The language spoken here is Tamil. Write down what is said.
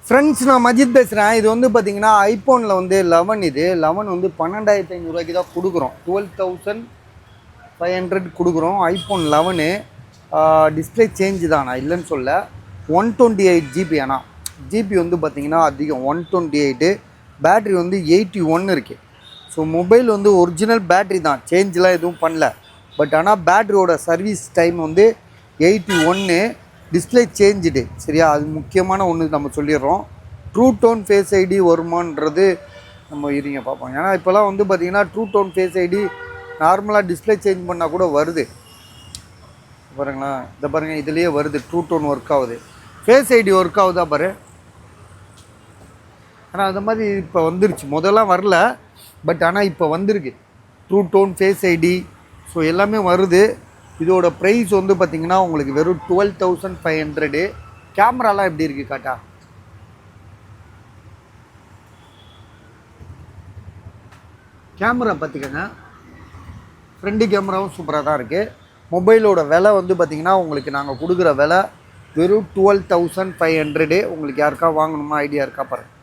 ஃப்ரெண்ட்ஸ், நான் மஜித் பேசுகிறேன். இது வந்து பார்த்தீங்கன்னா ஐஃபோனில் வந்து 11. இது 11 வந்து 12,500 தான் கொடுக்குறோம். 12,500 கொடுக்குறோம். ஐஃபோன் 11 டிஸ்பிளே சேஞ்சு தான், நான் இல்லைன்னு சொல்ல. 128 ஜிபி. ஆனால் ஜிபி வந்து பார்த்தீங்கன்னா அதிகம், 128. பேட்ரி வந்து 81 இருக்குது. ஸோ மொபைல் வந்து ஒரிஜினல் பேட்ரி தான், சேஞ்செலாம் எதுவும் பண்ணல. பட் ஆனால் பேட்ரியோட சர்வீஸ் டைம் வந்து 81. டிஸ்பிளே சேஞ்சுடு, சரியா? அது முக்கியமான ஒன்று நம்ம சொல்லிடுறோம். ட்ரூ டோன் ஃபேஸ் ஐடி வருமானது நம்ம இருங்க பார்ப்போம். ஏன்னா இப்போலாம் வந்து பார்த்திங்கன்னா ட்ரூ டோன் ஃபேஸ் ஐடி நார்மலாக டிஸ்பிளே சேஞ்ச் பண்ணால் கூட வருது. பாருங்களா, இதை பாருங்கள், இதுலேயே வருது. ட்ரூ டோன் ஒர்க் ஆகுது, ஃபேஸ் ஐடி ஒர்க் ஆகுதா பாரு. ஆனால் அந்த மாதிரி இப்போ வந்துருச்சு, முதல்லாம் வரல. பட் ஆனால் இப்போ வந்திருக்கு true tone face ID. So எல்லாமே வருது. இதோட ப்ரைஸ் வந்து பார்த்திங்கன்னா உங்களுக்கு வெறும் 12,500. கேமராலாம் எப்படி இருக்குது காட்டா? கேமரா பார்த்துக்கங்க, ஃப்ரண்ட் கேமராவும் சூப்பராக தான் இருக்குது. மொபைலோட விலை வந்து பார்த்திங்கன்னா உங்களுக்கு நாங்கள் கொடுக்குற விலை வெறும் 12,500. உங்களுக்கு யாருக்கா வாங்கணுமா ஐடியா இருக்கா பாருங்கள்.